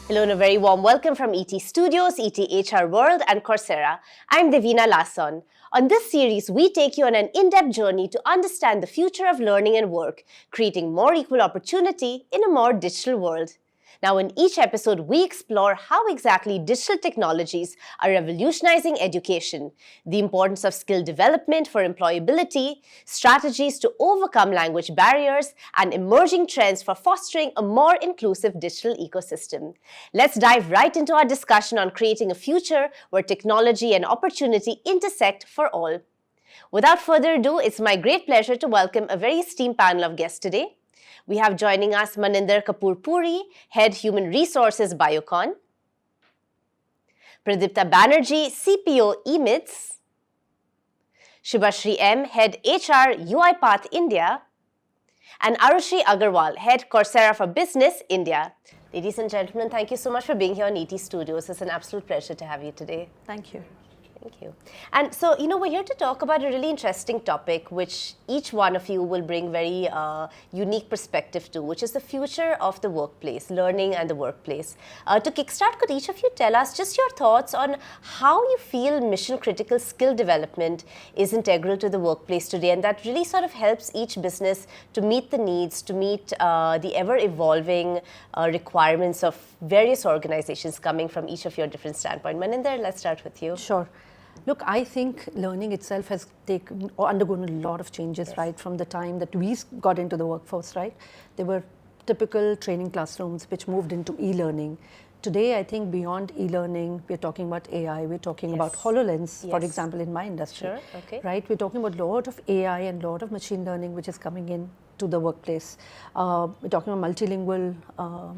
Hello and a very warm welcome from ET Studios, ETHRWorld and Coursera. I'm Devina Lasson. On this series, we take you on an in-depth journey to understand the future of learning and work, creating more equal opportunity in a more digital world. Now, in each episode, we explore how exactly digital technologies are revolutionizing education, the importance of skill development for employability, strategies to overcome language barriers, and emerging trends for fostering a more inclusive digital ecosystem. Let's dive right into our discussion on creating a future where technology and opportunity intersect for all. Without further ado, it's my great pleasure to welcome a very esteemed panel of guests today. We have joining us Maninder Kapoor Puri, Head Human Resources Biocon, Pradipta Banerjee, CPO Emids, Subhashree M, Head HR UiPath India, and Arushee Aggarwal, Head Coursera for Business India. Ladies and gentlemen, thank you so much for being here on ET Studios. It's an absolute pleasure to have you today. Thank you. Thank you. And so, we're here to talk about a really interesting topic, which each one of you will bring very unique perspective to, which is the future of the workplace, learning and the workplace. To kickstart, could each of you tell us just your thoughts on how you feel mission-critical skill development is integral to the workplace today, and that really sort of helps each business to meet the needs, to meet the ever-evolving requirements of various organizations coming from each of your different standpoints. Maninder, let's start with you. Sure. Look, I think learning itself has undergone a lot of changes, Yes. right, from the time that we got into the workforce, right? There were typical training classrooms which moved into e-learning. Today, I think beyond e-learning, we're talking about AI, we're talking about HoloLens, for Yes. example, in my industry. Sure, okay. Right? We're talking about a lot of AI and a lot of machine learning which is coming in to the workplace. We're talking about multilingual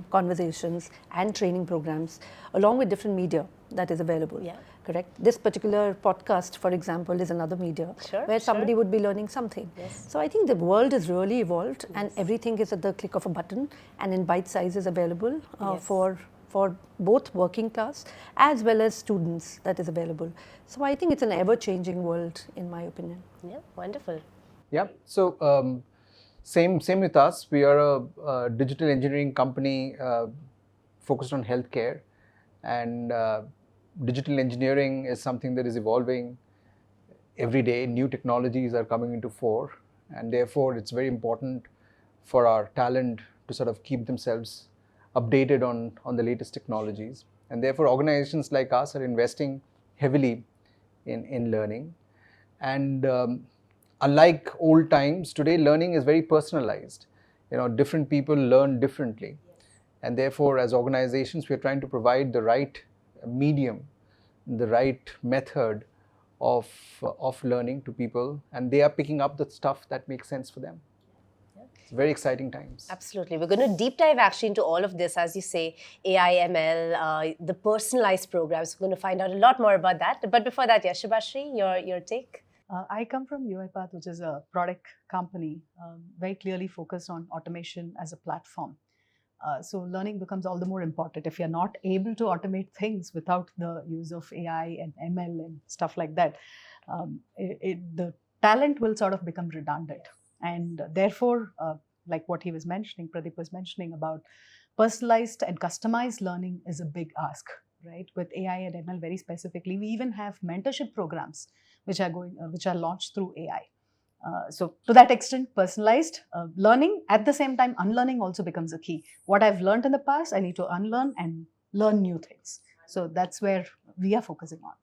conversations and training programs, along with different media that is available. Yeah. Correct? This particular podcast, for example, is another media Sure, where somebody sure. would be learning something. Yes. So I think the world is really evolved, and everything is at the click of a button and in bite sizes available Yes. for both working class as well as students that is available. So I think it's an ever-changing world, in my opinion. Yeah, wonderful. Yeah, so same with us. We are a digital engineering company focused on healthcare, and digital engineering is something that is evolving every day. New technologies are coming into fore, and therefore it's very important for our talent to sort of keep themselves updated on the latest technologies. And therefore organizations like us are investing heavily in learning. And unlike old times, today learning is very personalized. Different people learn differently. And therefore, as organizations, we're trying to provide the right medium, the right method of learning to people, and they are picking up the stuff that makes sense for them. It's very exciting times. Absolutely. We're going to deep dive actually into all of this, as you say, AI, ML, the personalized programs. We're going to find out a lot more about that. But before that, Subhashree, your take? I come from UiPath, which is a product company, very clearly focused on automation as a platform. So learning becomes all the more important. If you're not able to automate things without the use of AI and ML and stuff like that, the talent will sort of become redundant. And therefore, like what he was mentioning, Pradeep was mentioning about personalized and customized learning is a big ask, right? With AI and ML very specifically, we even have mentorship programs which are launched through AI. So to that extent, personalized learning, at the same time, unlearning also becomes a key. What I've learned in the past, I need to unlearn and learn new things. So that's where we are focusing on.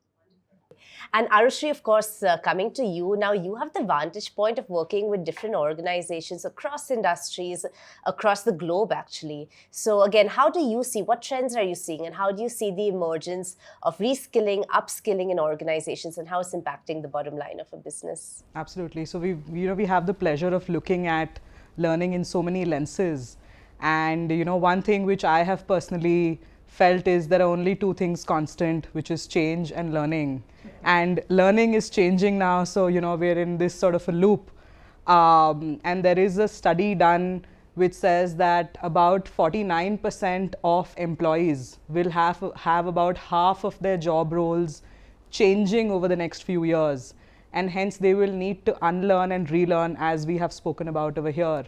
And Arushee, of course, coming to you, now you have the vantage point of working with different organizations across industries, across the globe actually. So again, how do you see, what trends are you seeing, and how do you see the emergence of reskilling, upskilling in organizations, and how it's impacting the bottom line of a business? Absolutely. So we have the pleasure of looking at learning in so many lenses. And one thing which I have personally felt is there are only two things constant, which is change and learning. And learning is changing now, so we're in this sort of a loop. And there is a study done which says that about 49% of employees will have about half of their job roles changing over the next few years. And hence they will need to unlearn and relearn, as we have spoken about over here.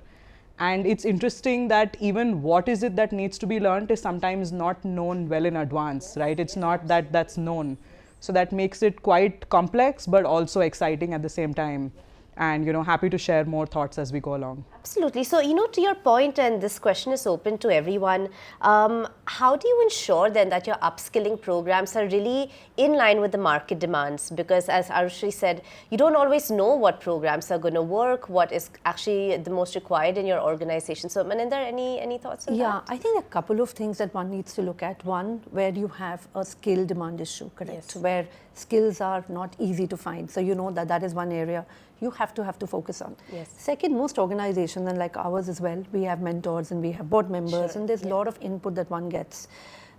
And it's interesting that even what is it that needs to be learned is sometimes not known well in advance, right? It's not that that's known. So that makes it quite complex, but also exciting at the same time. And, happy to share more thoughts as we go along. Absolutely. So, to your point, and this question is open to everyone, how do you ensure then that your upskilling programs are really in line with the market demands? Because as Arushee said, you don't always know what programs are going to work, what is actually the most required in your organization. So, Maninder, any thoughts on that? Yeah, I think there are a couple of things that one needs to look at. One, where you have a skill demand issue, correct? Yes. Where skills are not easy to find. So that is one area you have to focus on. Yes. Second, most organizations, and like ours as well, we have mentors and we have board members, Sure. and there's a lot of input that one gets.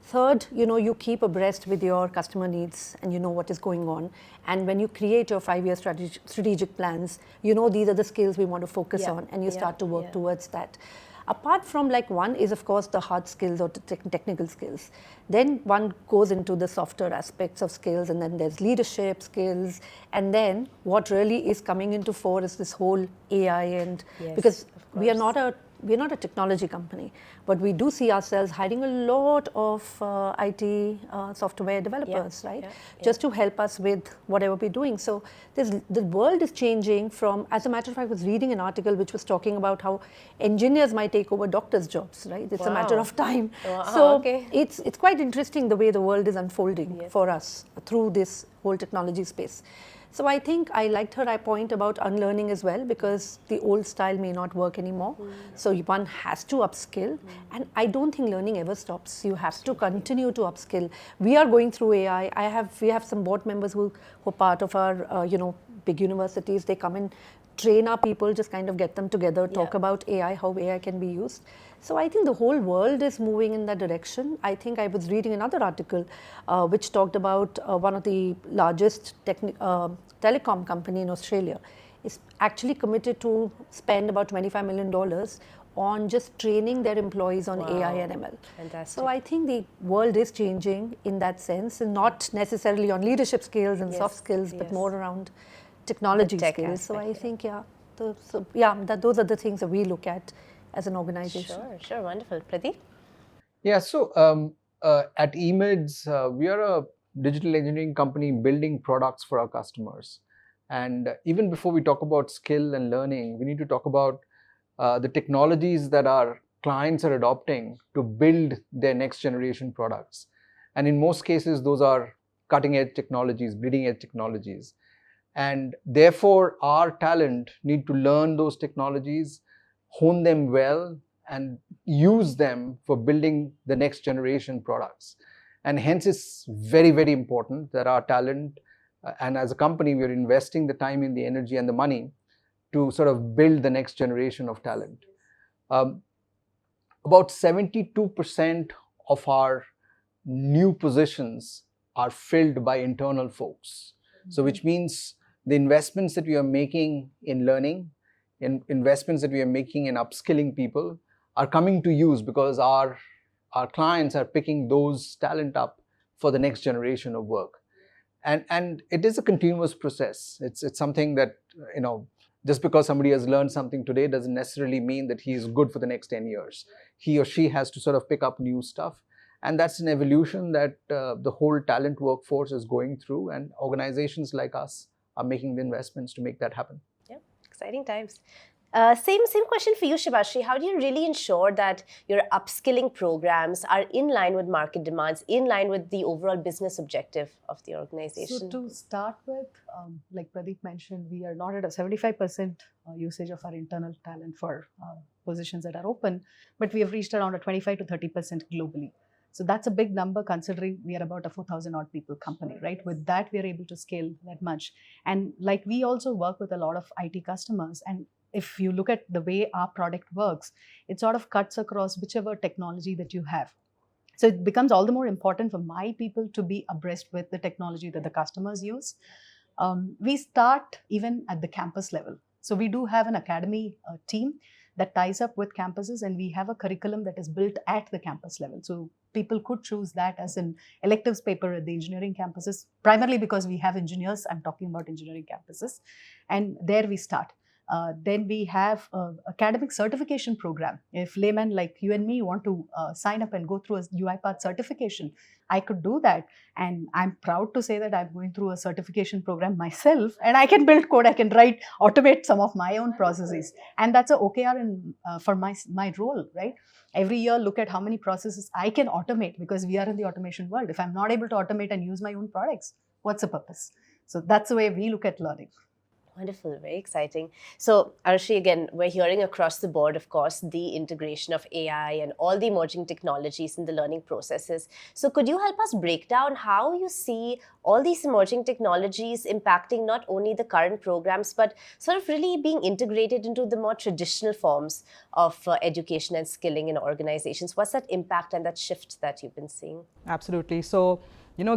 Third, you keep abreast with your customer needs and you know what is going on. And when you create your 5-year strategic plans, these are the skills we want to focus on, and you start to work towards that. Apart from one is of course the hard skills or technical skills. Then one goes into the softer aspects of skills, and then there's leadership skills. And then what really is coming into fore is this whole AI, and because we are not a technology company, but we do see ourselves hiring a lot of IT software developers, right? Just to help us with whatever we're doing. So the world is changing from, as a matter of fact, I was reading an article which was talking about how engineers might take over doctors' jobs, right? It's a matter of time. So it's quite interesting the way the world is unfolding for us through this whole technology space. So I think I liked her point about unlearning as well, because the old style may not work anymore. So one has to upskill, and I don't think learning ever stops. You have to continue to upskill. We are going through AI. We have some board members who are part of our big universities. They come and train our people, just kind of get them together, talk about AI, how AI can be used. So I think the whole world is moving in that direction. I think I was reading another article which talked about one of the largest telecom company in Australia is actually committed to spend about $25 million on just training their employees on AI and ML. Fantastic. So I think the world is changing in that sense, and not necessarily on leadership skills and soft skills, but more around technology skills. So I think, those are the things that we look at as an organization. Sure, wonderful. Pradeep? Yeah, so at Emids, we are a digital engineering company building products for our customers. And even before we talk about skill and learning, we need to talk about the technologies that our clients are adopting to build their next generation products. And in most cases, those are cutting edge technologies, bleeding edge technologies. And therefore, our talent need to learn those technologies, hone them well, and use them for building the next generation products. And hence, it's very, very important that our talent, and as a company, we are investing the time and the energy and the money to sort of build the next generation of talent. About 72% of our new positions are filled by internal folks. So which means the investments that we are making in learning, investments that we are making in upskilling people are coming to use because our clients are picking those talent up for the next generation of work. And it is a continuous process. It's something that, just because somebody has learned something today doesn't necessarily mean that he is good for the next 10 years. He or she has to sort of pick up new stuff. And that's an evolution that the whole talent workforce is going through, and organizations like us are making the investments to make that happen. Yeah, exciting times. Same question for you, Subhashree. How do you really ensure that your upskilling programs are in line with market demands, in line with the overall business objective of the organization? So to start with, like Pradeep mentioned, we are not at a 75% usage of our internal talent for positions that are open, but we have reached around a 25 to 30% globally. So that's a big number considering we are about a 4,000 odd people company, right? With that, we are able to scale that much. And like we also work with a lot of IT customers, and if you look at the way our product works, it sort of cuts across whichever technology that you have. So it becomes all the more important for my people to be abreast with the technology that the customers use. We start even at the campus level. So we do have an academy team that ties up with campuses, and we have a curriculum that is built at the campus level. So people could choose that as an electives paper at the engineering campuses, primarily because we have engineers. I'm talking about engineering campuses. And there we start. Then we have an academic certification program. If laymen like you and me want to sign up and go through a UiPath certification, I could do that. And I'm proud to say that I'm going through a certification program myself, and I can build code, I can write, automate some of my own processes. And that's a OKR for my role, right? Every year, look at how many processes I can automate, because we are in the automation world. If I'm not able to automate and use my own products, what's the purpose? So that's the way we look at learning. Wonderful, very exciting. So, Arushee, again, we're hearing across the board, of course, the integration of AI and all the emerging technologies in the learning processes. So, could you help us break down how you see all these emerging technologies impacting not only the current programs, but sort of really being integrated into the more traditional forms of education and skilling in organizations? What's that impact and that shift that you've been seeing? Absolutely. So,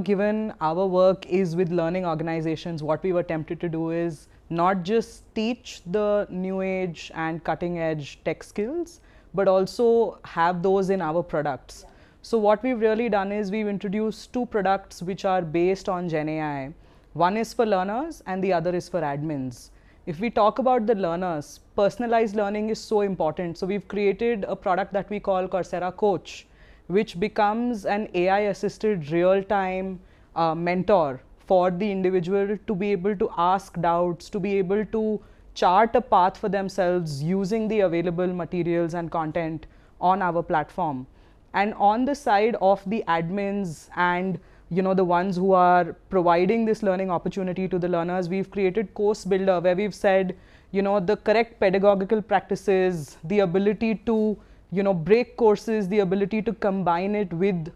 given our work is with learning organizations, what we were tempted to do is not just teach the new age and cutting edge tech skills, but also have those in our products. So what we've really done is we've introduced two products which are based on Gen AI. One is for learners and the other is for admins. If we talk about the learners, personalized learning is so important. So we've created a product that we call Coursera Coach, which becomes an AI-assisted real-time mentor for the individual to be able to ask doubts, to be able to chart a path for themselves using the available materials and content on our platform. And on the side of the admins and the ones who are providing this learning opportunity to the learners, we've created Course Builder, where we've said, the correct pedagogical practices, the ability to break courses, the ability to combine it with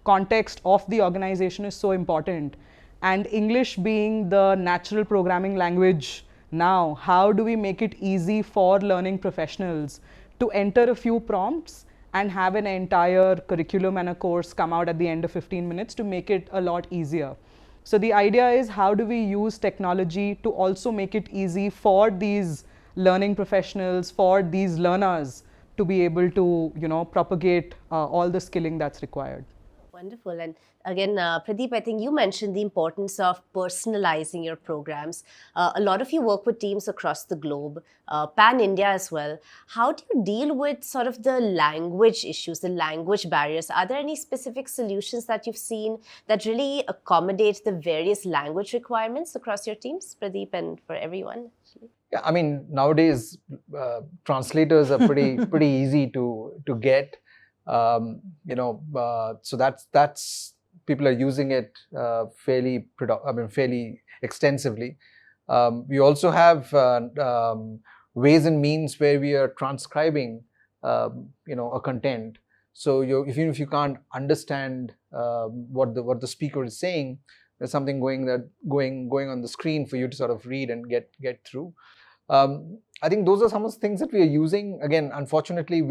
context of the organization is so important. And English being the natural programming language now, how do we make it easy for learning professionals to enter a few prompts and have an entire curriculum and a course come out at the end of 15 minutes to make it a lot easier? So the idea is, how do we use technology to also make it easy for these learning professionals, for these learners, to be able to propagate all the skilling that's required. Wonderful. And again, Pradeep, I think you mentioned the importance of personalizing your programs. A lot of you work with teams across the globe, pan-India as well. How do you deal with sort of the language issues, the language barriers? Are there any specific solutions that you've seen that really accommodate the various language requirements across your teams, Pradeep, and for everyone? Actually? Yeah, I mean, nowadays translators are pretty easy to get. So that's people are using it fairly extensively. We also have ways and means where we are transcribing a content. So even if you can't understand what the speaker is saying, there's something going on the screen for you to sort of read and get through. I think those are some of the things that we are using. Again, unfortunately,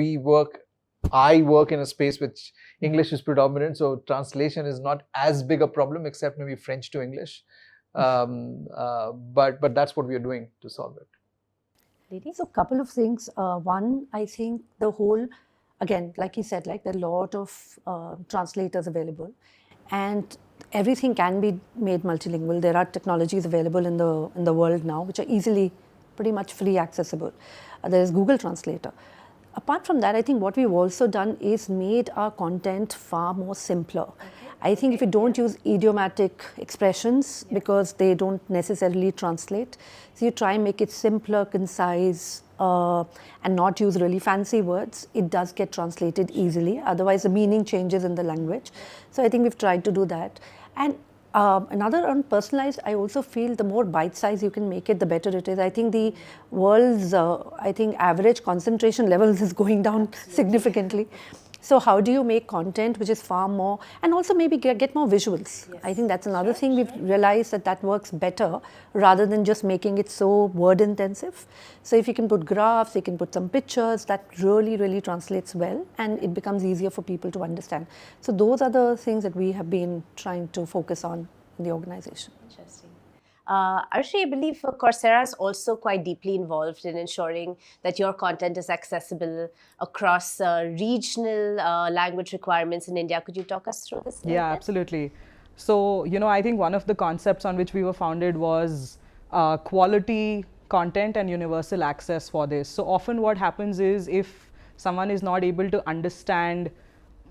I work in a space which English is predominant, so translation is not as big a problem, except maybe French to English. But that's what we are doing to solve it. So a couple of things. One, I think the whole, again, like you said, like there are a lot of translators available, and everything can be made multilingual. There are technologies available in the world now which are easily, pretty much free accessible. There is Google Translator. Apart from that, I think what we've also done is made our content far more simpler. Okay. I think if you don't use idiomatic expressions, because they don't necessarily translate, so you try and make it simpler, concise, and not use really fancy words, it does get translated easily. Otherwise, the meaning changes in the language. So I think we've tried to do that. And another on personalized, I also feel the more bite size you can make it, the better it is. I think the world's, average concentration levels is going down significantly. So how do you make content which is far more, and also maybe get more visuals? Yes. I think that's another thing we've realized that works better rather than just making it so word intensive. So if you can put graphs, you can put some pictures, that really, really translates well, and it becomes easier for people to understand. So those are the things that we have been trying to focus on in the organization. Interesting. Arushee, I believe Coursera is also quite deeply involved in ensuring that your content is accessible across regional language requirements in India. Could you talk us through this? Yeah, absolutely. So, I think one of the concepts on which we were founded was quality content and universal access for this. So often what happens is if someone is not able to understand,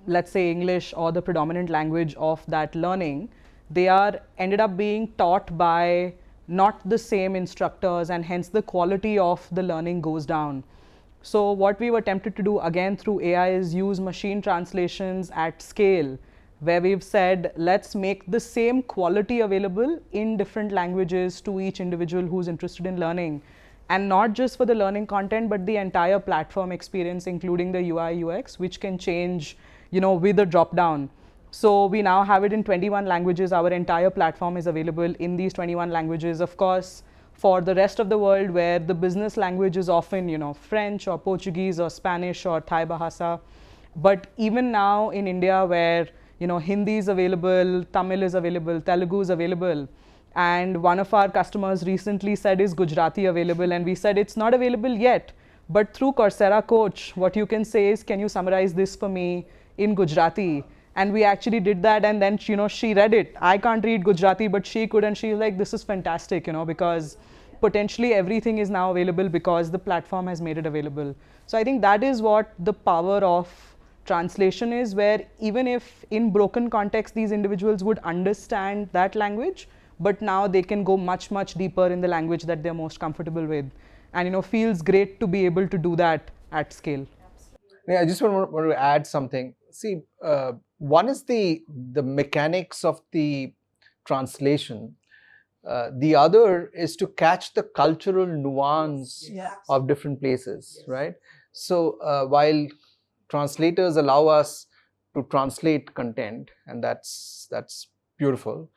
let's say, English or the predominant language of that learning, they are ended up being taught by not the same instructors, and hence the quality of the learning goes down. So what we've attempted to do again through AI is use machine translations at scale, where we've said, let's make the same quality available in different languages to each individual who's interested in learning. And not just for the learning content, but the entire platform experience, including the UI, UX, which can change, with a drop down. So we now have it in 21 languages. Our entire platform is available in these 21 languages. Of course, for the rest of the world, where the business language is often, French or Portuguese or Spanish or Thai Bahasa. But even now in India, where Hindi is available, Tamil is available, Telugu is available, and one of our customers recently said, is Gujarati available? And we said, it's not available yet, but through Coursera Coach, what you can say is, can you summarize this for me in Gujarati? And we actually did that, and then she read it. I can't read Gujarati, but she could, and she was like, this is fantastic, because potentially everything is now available because the platform has made it available. So I think that is what the power of translation is, where even if in broken context these individuals would understand that language, but now they can go much, much deeper in the language that they're most comfortable with. And feels great to be able to do that at scale. Yeah, I just want to add something. See, one is the mechanics of the translation. The other is to catch the cultural nuance of different places, right? So while translators allow us to translate content, and that's beautiful.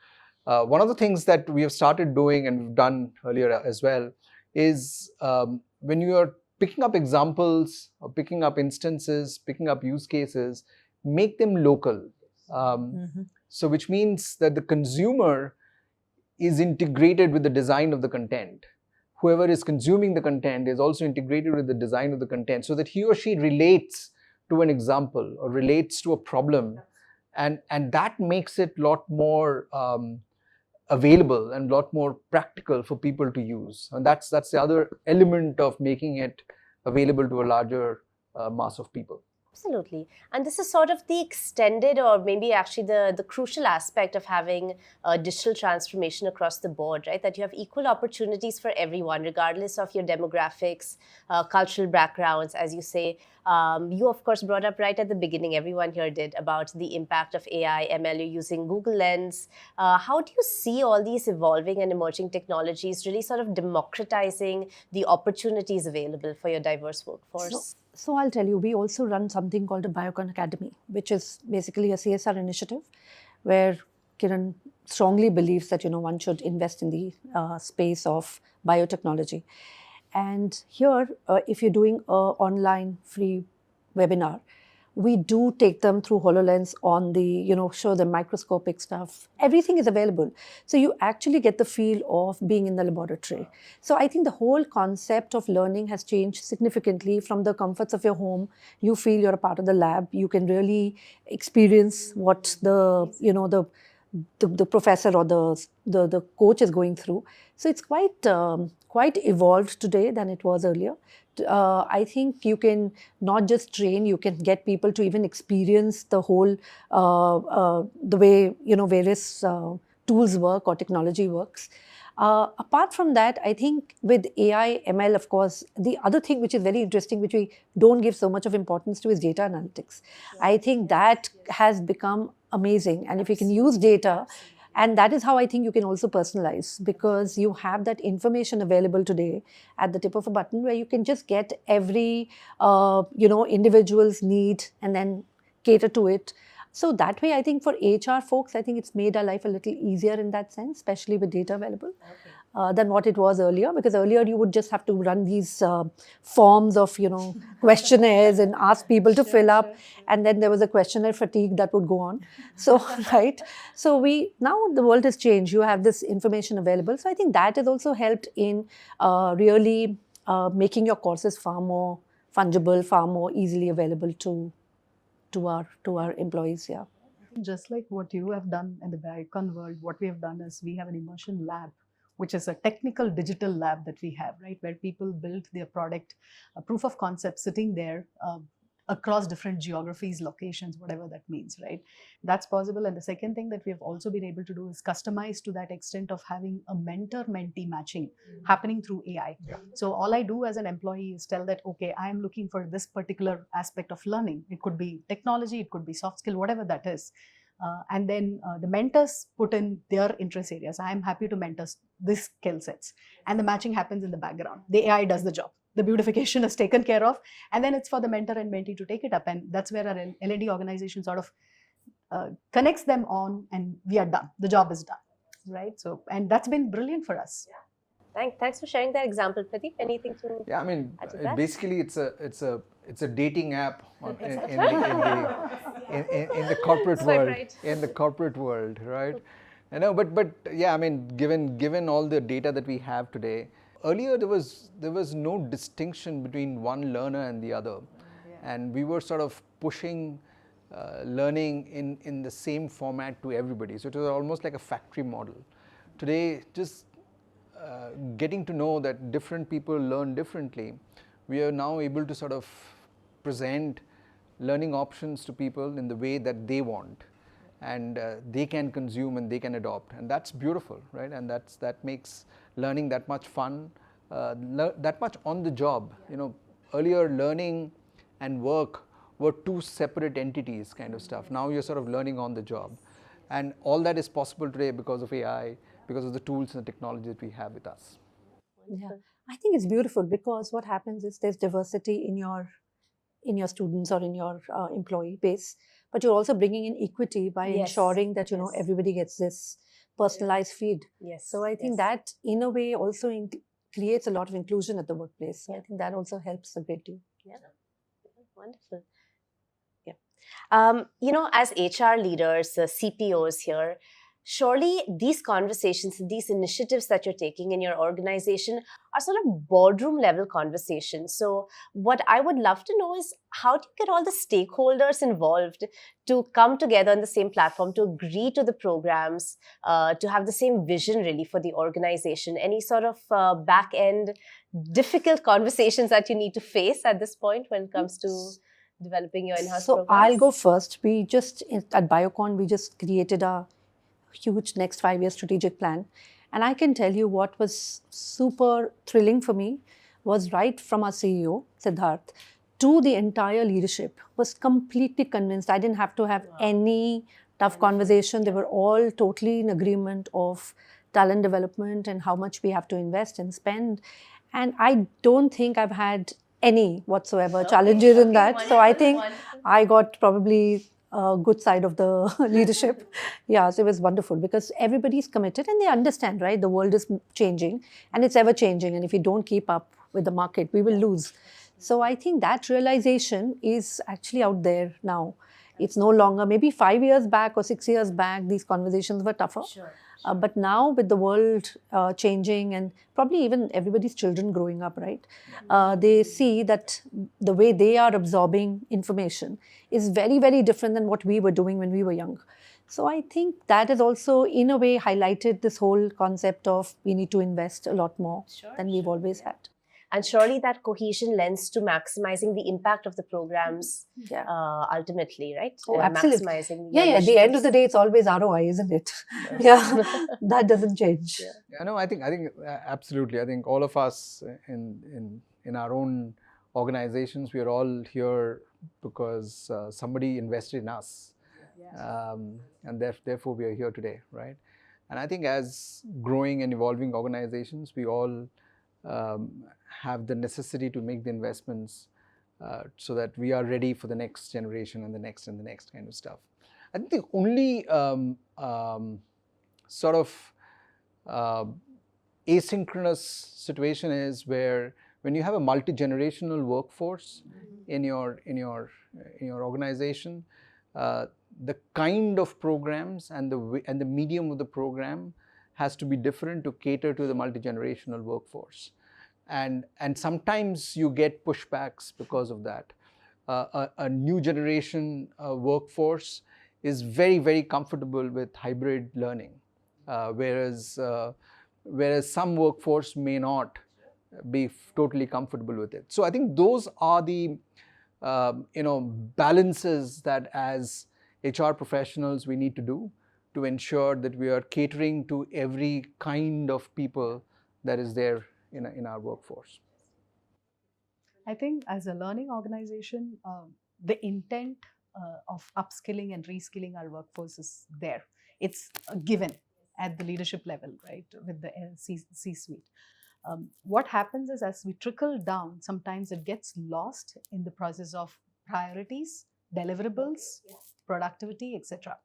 One of the things that we have started doing, and we've done earlier as well, is when you are picking up examples or picking up instances, picking up use cases, make them local. So which means that the consumer is integrated with the design of the content. Whoever is consuming the content is also integrated with the design of the content, so that he or she relates to an example or relates to a problem. And that makes it a lot more available and a lot more practical for people to use. And that's the other element of making it available to a larger mass of people. Absolutely. And this is sort of the extended, or maybe actually the crucial aspect of having digital transformation across the board, right? That you have equal opportunities for everyone, regardless of your demographics, cultural backgrounds, as you say. You, of course, brought up right at the beginning, everyone here did, about the impact of AI, ML, you're using Google Lens. How do you see all these evolving and emerging technologies really sort of democratizing the opportunities available for your diverse workforce? So I'll tell you, we also run something called a Biocon Academy, which is basically a CSR initiative where Kiran strongly believes that one should invest in the space of biotechnology. And here, if you're doing an online free webinar, we do take them through HoloLens on the, show them microscopic stuff. Everything is available. So you actually get the feel of being in the laboratory. So I think the whole concept of learning has changed significantly from the comforts of your home. You feel you're a part of the lab. You can really experience what the professor or the coach is going through. So it's quite evolved today than it was earlier. I think you can not just train, you can get people to even experience the whole, the way, various tools work or technology works. Apart from that, I think with AI, ML, of course, the other thing which is very interesting, which we don't give so much of importance to, is data analytics. I think that has become amazing. And if you can use data, and that is how I think you can also personalize, because you have that information available today at the tip of a button, where you can just get every individual's need and then cater to it. So that way, I think for HR folks, I think it's made our life a little easier in that sense, especially with data available, than what it was earlier. Because earlier you would just have to run these forms of, questionnaires and ask people to fill up. And then there was a questionnaire fatigue that would go on. So, right. So now the world has changed. You have this information available. So I think that has also helped in really making your courses far more fungible, far more easily available to our employees. Yeah. Just like what you have done in the Biocon world, what we have done is we have an immersion lab which is a technical digital lab that we have, right, where people build their product, a proof of concept sitting there across different geographies, locations, whatever that means, right? That's possible. And the second thing that we have also been able to do is customize to that extent of having a mentor-mentee matching happening through AI. So all I do as an employee is tell that, okay, I am looking for this particular aspect of learning. It could be technology, it could be soft skill, whatever that is. And then the mentors put in their interest areas. I am happy to mentor this skill sets. And the matching happens in the background. The AI does the job. The beautification is taken care of. And then it's for the mentor and mentee to take it up. And that's where our L&D organization sort of connects them on, and we are done. The job is done, right? So, and that's been brilliant for us. Thanks for sharing that example, Pradeep. Anything to Yeah, I mean, add to that? basically, it's a dating app in the corporate Swipe world. right. In the corporate world, right? I know, but yeah, I mean, given all the data that we have today, earlier there was no distinction between one learner and the other, and we were sort of pushing learning in the same format to everybody. So it was almost like a factory model. Today, just getting to know that different people learn differently, we are now able to sort of present learning options to people in the way that they want, and they can consume and they can adopt, and that's beautiful, right? And that makes learning that much fun, that much on the job. You know, earlier learning and work were two separate entities kind of stuff. Now you're sort of learning on the job, and all that is possible today because of AI, because of the tools and the technology that we have with us. Yeah, I think it's beautiful because what happens is there's diversity in your students or in your employee base, but you're also bringing in equity by Yes. ensuring that Yes. everybody gets this personalized feed. Yes. So I think yes. that in a way also creates a lot of inclusion at the workplace. So I Yeah. think that also helps a great deal. Yeah. Wonderful. Yeah. As HR leaders, CPOs here, surely these conversations, these initiatives that you're taking in your organization are sort of boardroom level conversations. So what I would love to know is, how do you get all the stakeholders involved to come together on the same platform, to agree to the programs, to have the same vision really for the organization? Any sort of back end difficult conversations that you need to face at this point when it comes to developing your in-house So programs? I'll go first. We just, at Biocon, we just created a huge next 5-year strategic plan. And I can tell you what was super thrilling for me was right from our CEO, Siddharth, to the entire leadership was completely convinced. I didn't have to have any tough conversation. They were all totally in agreement of talent development and how much we have to invest and spend. And I don't think I've had any whatsoever challenges in that. So I think I got probably a good side of the leadership. Yeah, so it was wonderful because everybody's committed and they understand, right? The world is changing and it's ever changing. And if we don't keep up with the market, we will lose. So I think that realization is actually out there now. It's no longer, maybe 5 years back or 6 years back, these conversations were tougher. Sure. But now with the world changing and probably even everybody's children growing up, right? They see that the way they are absorbing information is very, very different than what we were doing when we were young. So I think that has also, in a way, highlighted this whole concept of we need to invest a lot more than we've always had. And surely that cohesion lends to maximizing the impact of the programs ultimately, right? Oh, absolutely. Maximizing Yeah, at the end of the day, it's always ROI, isn't it? Yeah, that doesn't change. Yeah, no, I think absolutely. I think all of us in our own organizations, we are all here because somebody invested in us, and therefore we are here today, right? And I think as growing and evolving organizations, we all have the necessity to make the investments so that we are ready for the next generation and the next kind of stuff. I think the only sort of asynchronous situation is when you have a multi-generational workforce in your organization, the kind of programs and the medium of the program has to be different to cater to the multi-generational workforce. And sometimes you get pushbacks because of that. A new generation workforce is very, very comfortable with hybrid learning, whereas whereas some workforce may not be totally comfortable with it. So I think those are the balances that as HR professionals we need to do to ensure that we are catering to every kind of people that is there in our workforce. I think as a learning organization, the intent of upskilling and reskilling our workforce is there. It's a given at the leadership level, right, with the C-suite. What happens is as we trickle down, sometimes it gets lost in the process of priorities, deliverables, productivity, etc.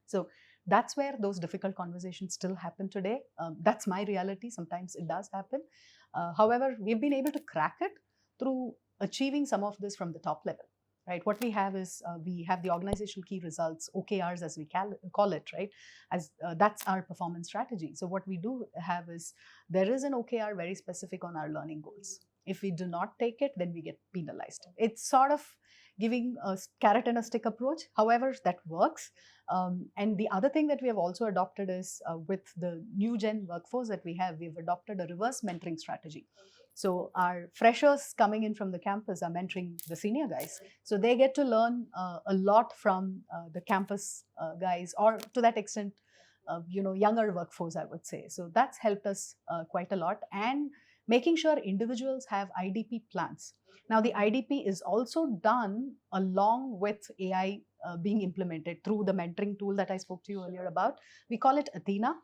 So that's where those difficult conversations still happen today. That's my reality. Sometimes it does happen. However, we've been able to crack it through achieving some of this from the top level, right? What we have is we have the organizational key results, OKRs as we call it, right? As that's our performance strategy. So what we do have is there is an OKR very specific on our learning goals. If we do not take it, then we get penalized. It's sort of giving a carrot and a stick approach. However, that works. And the other thing that we have also adopted is with the new gen workforce that we have, we've adopted a reverse mentoring strategy. So our freshers coming in from the campus are mentoring the senior guys. So they get to learn a lot from the campus guys, or to that extent, younger workforce, I would say. So that's helped us quite a lot. And making sure individuals have IDP plans. Now, the IDP is also done along with AI being implemented through the mentoring tool that I spoke to you earlier about. We call it Athena.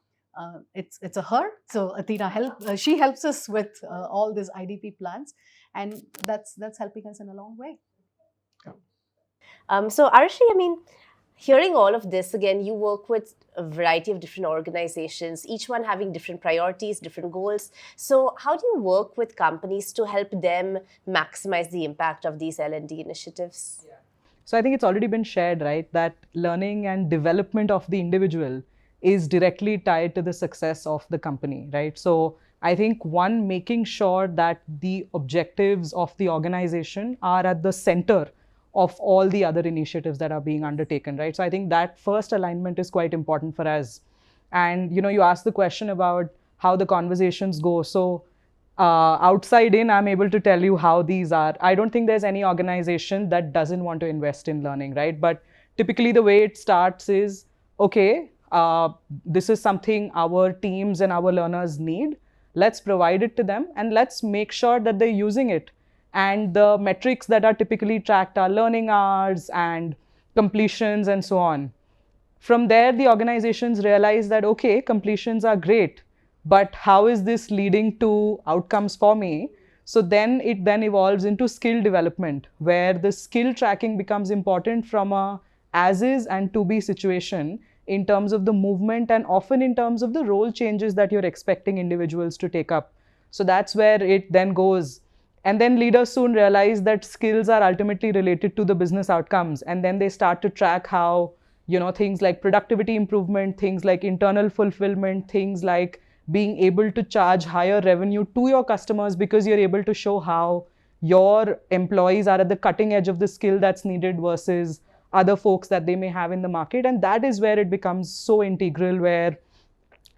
It's a her, so Athena she helps us with all these IDP plans, and that's helping us in a long way. So Arushee, I mean, hearing all of this, again, you work with a variety of different organizations, each one having different priorities, different goals. So how do you work with companies to help them maximize the impact of these L&D initiatives? Yeah. So I think it's already been shared, right, that learning and development of the individual is directly tied to the success of the company, right? So I think one, making sure that the objectives of the organization are at the center of all the other initiatives that are being undertaken, right? So I think that first alignment is quite important for us. And, you asked the question about how the conversations go. So outside in, I'm able to tell you how these are. I don't think there's any organization that doesn't want to invest in learning, right? But typically the way it starts is, okay, this is something our teams and our learners need. Let's provide it to them and let's make sure that they're using it. And the metrics that are typically tracked are learning hours and completions and so on. From there, the organizations realize that, okay, completions are great, but how is this leading to outcomes for me? So then it evolves into skill development, where the skill tracking becomes important from a as is and to be situation in terms of the movement and often in terms of the role changes that you're expecting individuals to take up. So that's where it then goes. And then leaders soon realize that skills are ultimately related to the business outcomes. And then they start to track how, things like productivity improvement, things like internal fulfillment, things like being able to charge higher revenue to your customers because you're able to show how your employees are at the cutting edge of the skill that's needed versus other folks that they may have in the market. And that is where it becomes so integral, where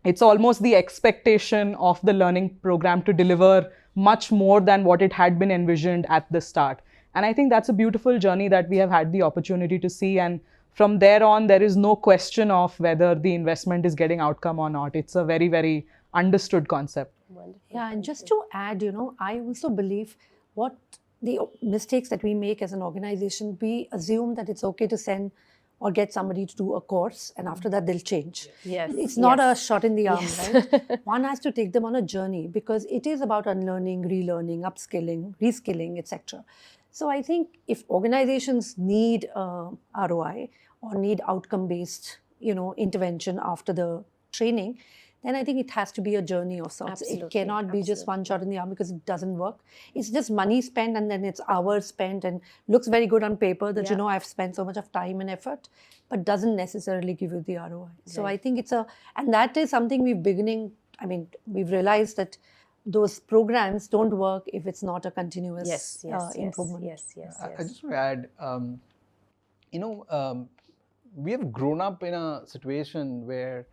it's almost the expectation of the learning program to deliver much more than what it had been envisioned at the start. And I think that's a beautiful journey that we have had the opportunity to see. And from there on, there is no question of whether the investment is getting outcome or not. It's a very, very understood concept. Wonderful. Yeah, and just to add, I also believe what the mistakes that we make as an organization, we assume that it's okay to send or get somebody to do a course, and after that they'll change. Yes. It's not yes. a shot in the arm, Yes. right? One has to take them on a journey because it is about unlearning, relearning, upskilling, reskilling, etc. So I think if organizations need ROI or need outcome-based, intervention after the training, then I think it has to be a journey of sorts. Absolutely, It cannot be just one shot in the arm because it doesn't work. It's just money spent and then it's hours spent and looks very good on paper that, I've spent so much of time and effort, but doesn't necessarily give you the ROI. So I think and that is something we've realized that those programs don't work if it's not a continuous improvement. Yes. I just want to add, we have grown up in a situation where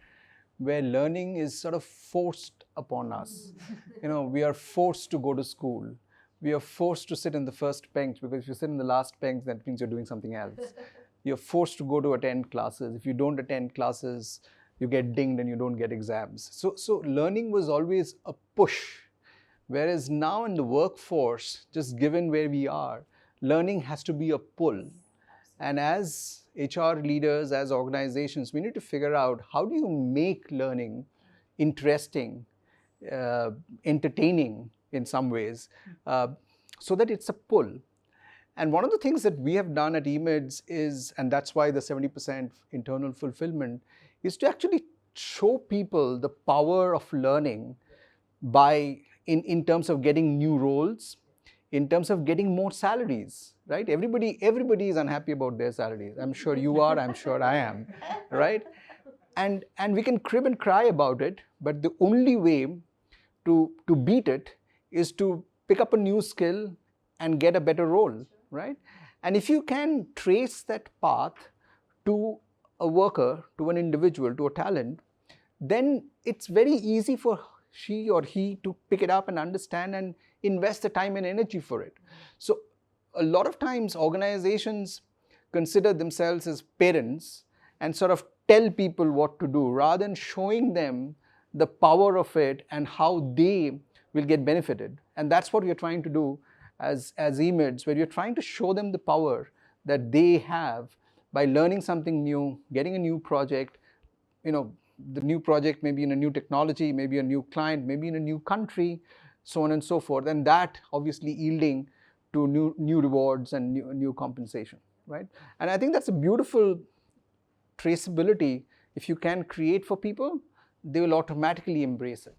learning is sort of forced upon us. We are forced to go to school. We are forced to sit in the first bench, because if you sit in the last bench, that means you're doing something else. You're forced to go to attend classes. If you don't attend classes, you get dinged and you don't get exams. So learning was always a push. Whereas now in the workforce, just given where we are, learning has to be a pull. And as HR leaders, as organizations, we need to figure out, how do you make learning interesting, entertaining in some ways, so that it's a pull. And one of the things that we have done at Emids is, and that's why the 70% internal fulfillment, is to actually show people the power of learning in terms of getting new roles, in terms of getting more salaries, right? Everybody is unhappy about their salaries. I'm sure you are, I'm sure I am, right? And we can crib and cry about it, but the only way to beat it is to pick up a new skill and get a better role, right? And if you can trace that path to a worker, to an individual, to a talent, then it's very easy for she or he to pick it up and understand and invest the time and energy for it. So a lot of times organizations consider themselves as parents and sort of tell people what to do, rather than showing them the power of it and how they will get benefited. And that's what we're trying to do as Emids, where you're trying to show them the power that they have by learning something new, getting a new project. The new project may be in a new technology, maybe a new client, maybe in a new country, so on and so forth. And that obviously yielding to new rewards and new compensation, right? And I think that's a beautiful traceability. If you can create for people, they will automatically embrace it.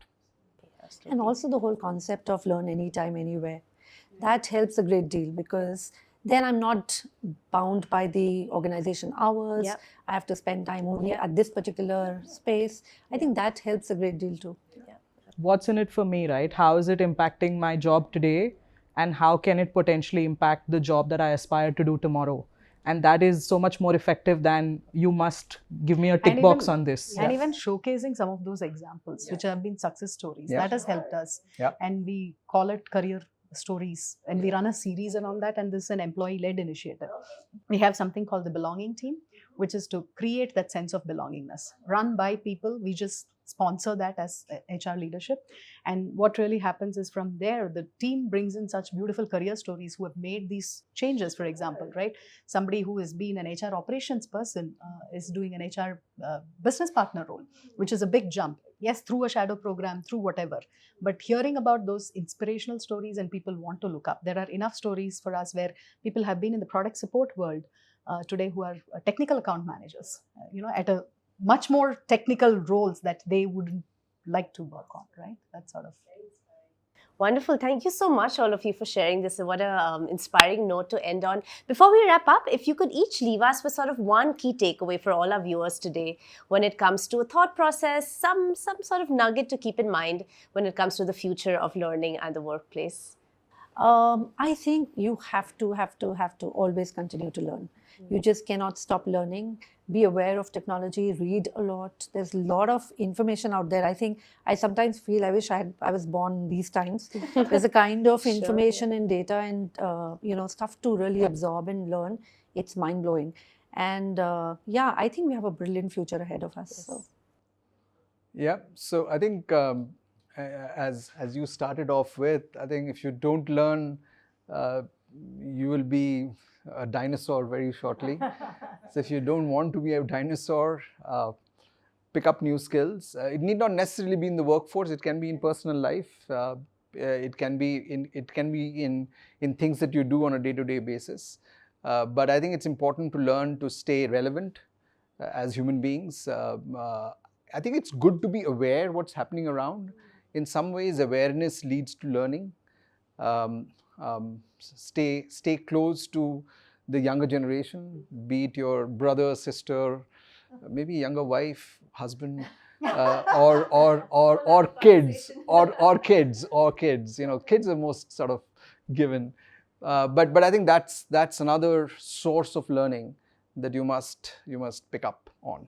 And also the whole concept of learn anytime, anywhere. That helps a great deal, because then I'm not bound by the organization hours. Yep. I have to spend time only at this particular space. I think that helps a great deal too. What's in it for me, right? How is it impacting my job today? And how can it potentially impact the job that I aspire to do tomorrow? And that is so much more effective than you must give me a tick box on this. And even showcasing some of those examples, which have been success stories, that has helped us. And we call it career stories, and we run a series around that, and this is an employee-led initiative. We have something called the belonging team, which is to create that sense of belongingness, run by people. We just sponsor that as HR leadership, and what really happens is, from there the team brings in such beautiful career stories who have made these changes. For example, right, somebody who has been an HR operations person is doing an HR business partner role, which is a big jump. Yes, through a shadow program, through whatever, but hearing about those inspirational stories, and people want to look up. There are enough stories for us where people have been in the product support world today who are technical account managers, at a much more technical roles that they wouldn't like to work on, right? That sort of. Wonderful. Thank you so much, all of you, for sharing this. What an inspiring note to end on. Before we wrap up, if you could each leave us with sort of one key takeaway for all our viewers today when it comes to a thought process, some sort of nugget to keep in mind when it comes to the future of learning and the workplace. I think you have to always continue to learn. You just cannot stop learning. Be aware of technology, read a lot. There's a lot of information out there. I think I sometimes feel I wish I was born these times. There's a kind of information and data and stuff to really absorb and learn. It's mind-blowing. And I think we have a brilliant future ahead of us. So. Yeah, so I think as you started off with, I think if you don't learn, you will be a dinosaur very shortly. So if you don't want to be a dinosaur, pick up new skills. It need not necessarily be in the workforce. It can be in personal life. It can be in things that you do on a day-to-day basis. But I think it's important to learn to stay relevant as human beings. I think it's good to be aware what's happening around. In some ways, awareness leads to learning. Stay close to the younger generation, be it your brother, sister, maybe younger wife, husband, or kids, or kids. Kids are most sort of given, but I think that's another source of learning that you must pick up on.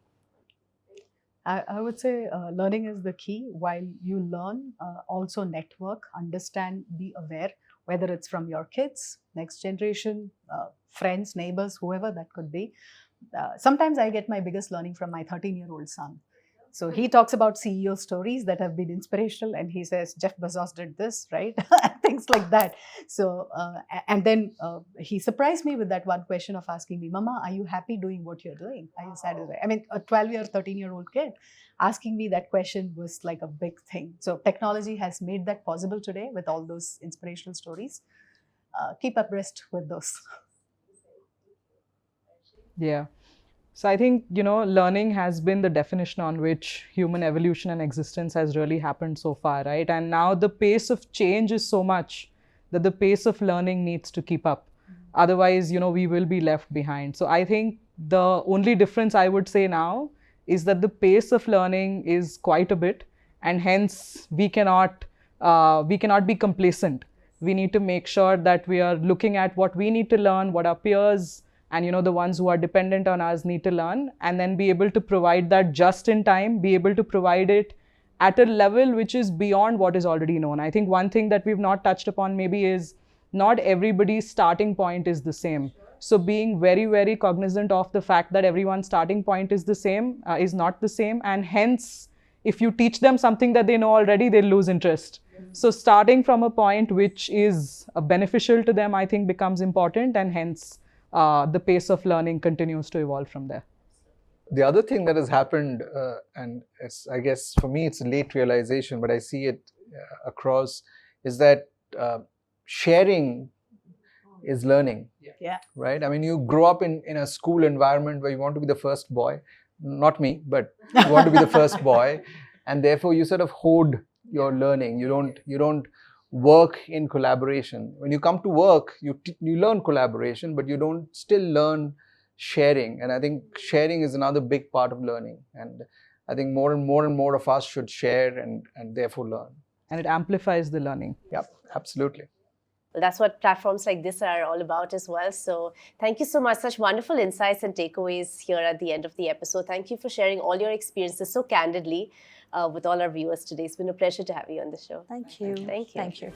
I would say learning is the key. While you learn, also network, understand, be aware, whether it's from your kids, next generation, friends, neighbors, whoever that could be. Sometimes I get my biggest learning from my 13-year-old son. So he talks about CEO stories that have been inspirational, and he says Jeff Bezos did this, right? Things like that. So and then he surprised me with that one question of asking me, "Mama, are you happy doing what you're doing? Are you satisfied?" I mean, a 12-year, 13-year-old kid asking me that question was like a big thing. So technology has made that possible today with all those inspirational stories. Keep abreast with those. Yeah. So I think, learning has been the definition on which human evolution and existence has really happened so far, right? And now the pace of change is so much that the pace of learning needs to keep up. Otherwise, we will be left behind. So I think the only difference I would say now is that the pace of learning is quite a bit, and hence we cannot be complacent. We need to make sure that we are looking at what we need to learn, what our peers and the ones who are dependent on us need to learn, and then be able to provide that just in time, be able to provide it at a level which is beyond what is already known. I think one thing that we've not touched upon maybe is not everybody's starting point is the same. So being very, very cognizant of the fact that everyone's starting point is the same, is not the same, and hence if you teach them something that they know already, they'll lose interest. So starting from a point which is beneficial to them, I think becomes important, and hence the pace of learning continues to evolve from there. The other thing that has happened, and I guess for me it's a late realization, but I see it across, is that sharing is learning. Yeah. Right? I mean, you grow up in a school environment where you want to be the first boy. Not me, but you want to be the first boy, and therefore you sort of hoard your learning. You don't work in collaboration. When you come to work, you learn collaboration, but you don't still learn sharing. And I think sharing is another big part of learning. And I think more and more of us should share and therefore learn. And it amplifies the learning. Yep, absolutely. Well, that's what platforms like this are all about as well. So thank you so much. Such wonderful insights and takeaways here at the end of the episode. Thank you for sharing all your experiences so candidly with all our viewers today. It's been a pleasure to have you on the show. Thank you. Thank you. Thank you.